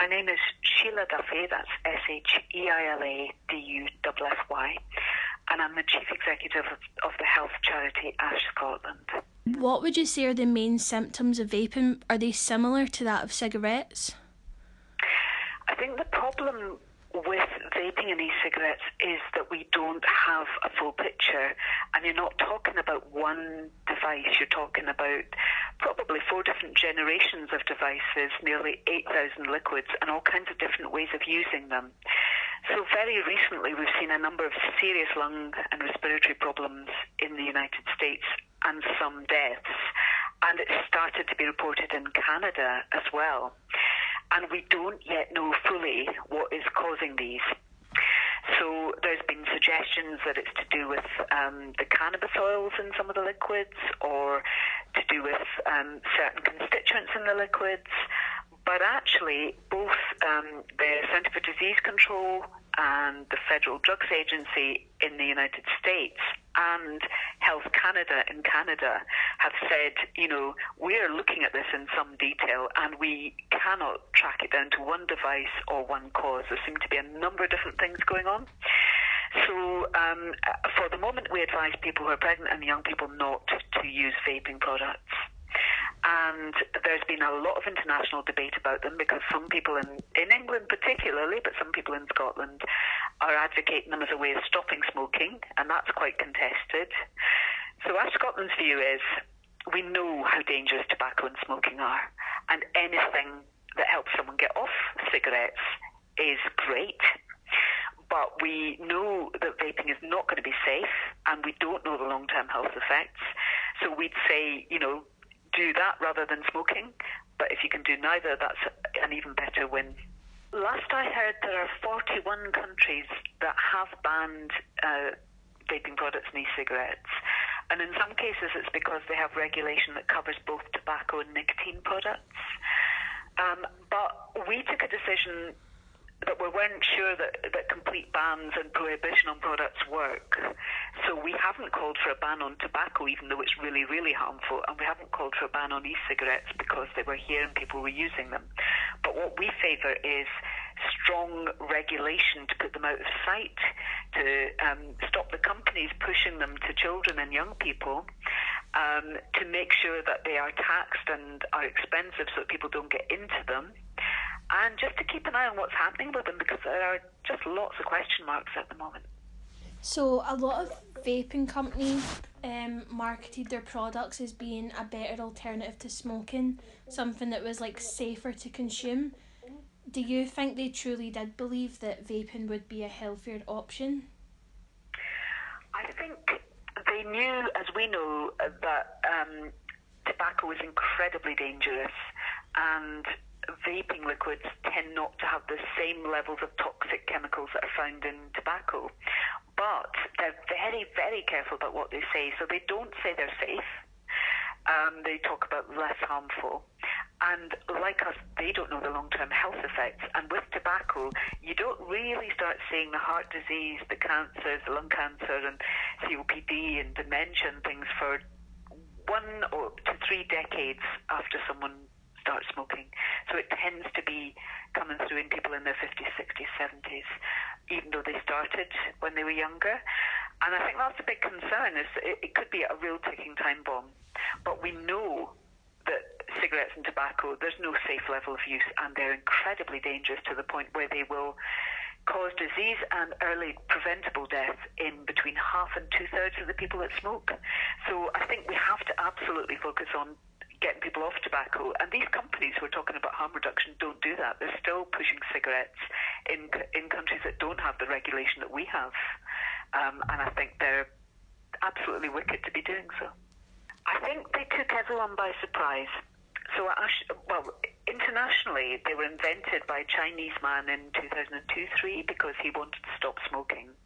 My name is Sheila Duffy, that's SHEILADUFFY, and I'm the Chief Executive of the health charity Ash Scotland. What would you say are the main symptoms of vaping? Are they similar to that of cigarettes? I think the problem with vaping and e-cigarettes is that we don't have a full picture, and you're not talking about one device, you're talking about probably 4 different generations of devices, nearly 8,000 liquids, and all kinds of different ways of using them. So very recently we've seen a number of serious lung and respiratory problems in the United States and some deaths, and it's started to be reported in Canada as well. And we don't yet know fully what is causing these. So there's been suggestions that it's to do with the cannabis oils in some of the liquids, or to do with certain constituents in the liquids. But actually, both the Centre for Disease Control and the Federal Drugs Agency in the United States and Health Canada in Canada have said, we're looking at this in some detail and we cannot track it down to one device or one cause. There seem to be a number of different things going on. So for the moment, we advise people who are pregnant and young people not to use vaping products. And there's been a lot of international debate about them because some people in England particularly, but some people in Scotland, are advocating them as a way of stopping smoking, and that's quite contested. So our Scotland's view is we know how dangerous tobacco and smoking are, and anything that helps someone get off cigarettes is great. But we know that vaping is not going to be safe, and we don't know the long-term health effects. So we'd say, do that rather than smoking. But if you can do neither, that's an even better win. Last I heard, there are 41 countries that have banned vaping products and e-cigarettes. And in some cases, it's because they have regulation that covers both tobacco and nicotine products. But we took a decision that we weren't sure that complete bans and prohibition on products work. So we haven't called for a ban on tobacco, even though it's really, really harmful, and we haven't called for a ban on e-cigarettes because they were here and people were using them. But what we favour is strong regulation to put them out of sight, to stop the companies pushing them to children and young people, to make sure that they are taxed and are expensive so that people don't get into them, and just to keep an eye on what's happening with them, because there are just lots of question marks at the moment. So a lot of vaping companies marketed their products as being a better alternative to smoking, something that was safer to consume. Do you think they truly did believe that vaping would be a healthier option? I think they knew, as we know, that tobacco is incredibly dangerous, and vaping liquids tend not to have the same levels of toxic chemicals that are found in tobacco. But they're very, very careful about what they say. So they don't say they're safe. They talk about less harmful. And like us, they don't know the long-term health effects. And with tobacco, you don't really start seeing the heart disease, the cancers, the lung cancer and COPD and dementia and things for 1 to 3 decades after someone starts smoking. So it tends to be coming through in people in their 50s, 60s, 70s, even though they started when they were younger. And I think that's a big concern, is it could be a real ticking time bomb. But we know that cigarettes and tobacco, there's no safe level of use, and they're incredibly dangerous to the point where they will cause disease and early preventable death in between half and 2/3 of the people that smoke. So I think we have to absolutely focus on getting people off tobacco. And these companies who are talking about harm reduction don't do that. They're still pushing cigarettes in countries that don't have the regulation that we have. And I think they're absolutely wicked to be doing so. I think they took everyone by surprise. So, internationally, they were invented by a Chinese man in 2002-03 because he wanted to stop smoking.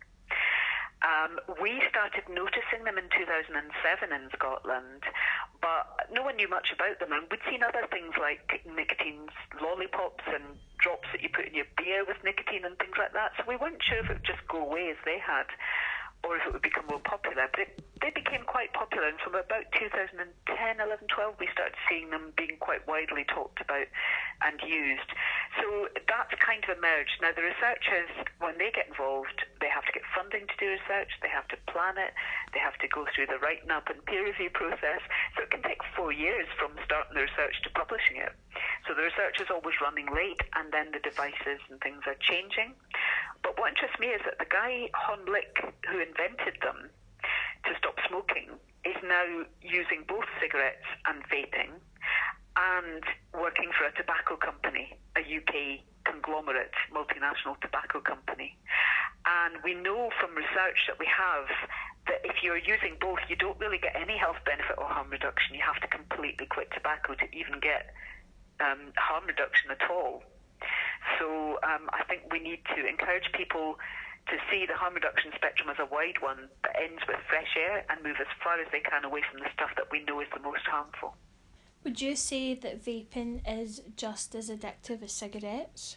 We started noticing them in 2007 in Scotland, but no one knew much about them. And we'd seen other things like nicotine lollipops and drops that you put in your beer with nicotine and things like that. So we weren't sure if it would just go away as they had, or if it would become more popular. But they became quite popular, and from about 2010, 11, 12, we started seeing them being quite widely talked about and used. So that that's kind of emerged. Now, the researchers, when they get involved, they have to get funding to do research, they have to plan it, they have to go through the writing up and peer review process. So it can take 4 years from starting the research to publishing it. So the research is always running late, and then the devices and things are changing. But what interests me is that the guy, Hon Lik, who invented them to stop smoking, is now using both cigarettes and vaping, and working for a tobacco company, a UK conglomerate, multinational tobacco company. And we know from research that we have that if you're using both, you don't really get any health benefit or harm reduction. You have to completely quit tobacco to even get harm reduction at all. So I think we need to encourage people to see the harm reduction spectrum as a wide one that ends with fresh air and move as far as they can away from the stuff that we know is the most harmful. Would you say that vaping is just as addictive as cigarettes?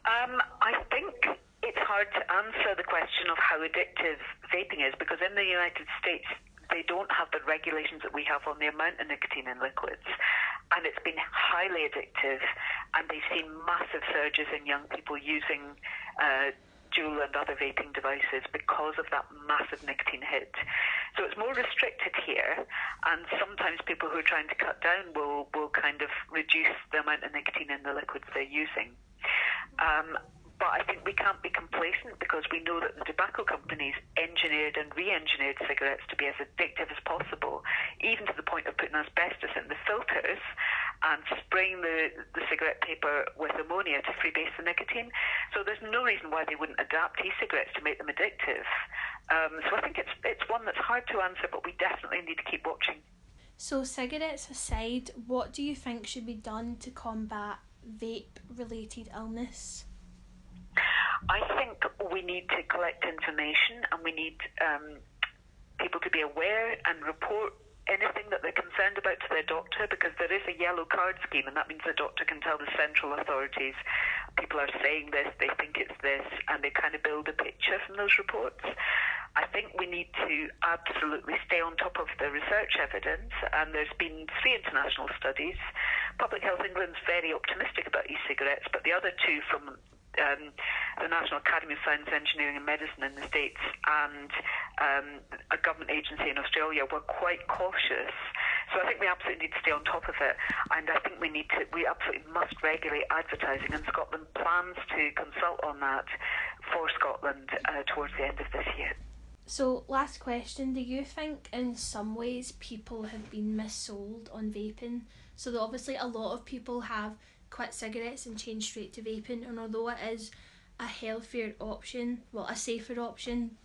I think it's hard to answer the question of how addictive vaping is, because in the United States they don't have the regulations that we have on the amount of nicotine in liquids, and it's been highly addictive, and they've seen massive surges in young people using Juul and other vaping devices because of that massive nicotine hit. So it's more restricted here, and sometimes people who are trying to cut down will kind of reduce the amount of nicotine in the liquids they're using. But I think we can't be complacent, because we know that the tobacco companies engineered and re-engineered cigarettes to be as addictive as possible, even to the point of putting asbestos in the filters and spraying the cigarette paper with ammonia to freebase the nicotine. So there's no reason why they wouldn't adapt e-cigarettes to make them addictive. So I think it's one that's hard to answer, but we definitely need to keep watching. So cigarettes aside, what do you think should be done to combat vape-related illness? I think we need to collect information, and we need people to be aware and report anything that they're concerned about to their doctor, because there is a yellow card scheme, and that means the doctor can tell the central authorities, people are saying this, they think it's this, and they kind of build a picture from those reports. I think we need to absolutely stay on top of the research evidence, and there's been 3 international studies. Public Health England's very optimistic about e-cigarettes, but the other 2 from the National Academy of Science, Engineering and Medicine in the States and a government agency in Australia were quite cautious. So I think we absolutely need to stay on top of it, and I think we absolutely must regulate advertising, and Scotland plans to consult on that for Scotland towards the end of this year. So last question, do you think in some ways people have been missold on vaping? So that obviously a lot of people have quit cigarettes and changed straight to vaping, and although it is a healthier option, well, a safer option,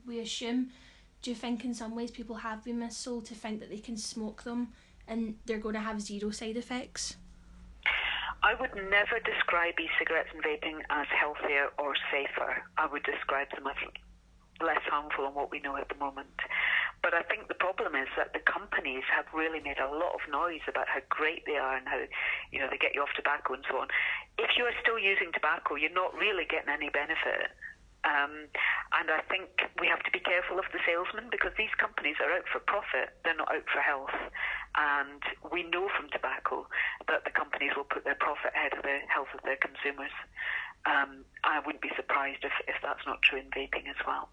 we assume, do you think in some ways people have been missold to think that they can smoke them and they're going to have 0 side effects? I would never describe e-cigarettes and vaping as healthier or safer. I would describe them as less harmful than what we know at the moment. But I think the problem is that the companies have really made a lot of noise about how great they are and how, they get you off tobacco and so on. If you are still using tobacco, you're not really getting any benefit. And I think we have to be careful of the salesmen, because these companies are out for profit. They're not out for health. And we know from tobacco that the companies will put their profit ahead of the health of their consumers. I wouldn't be surprised if that's not true in vaping as well.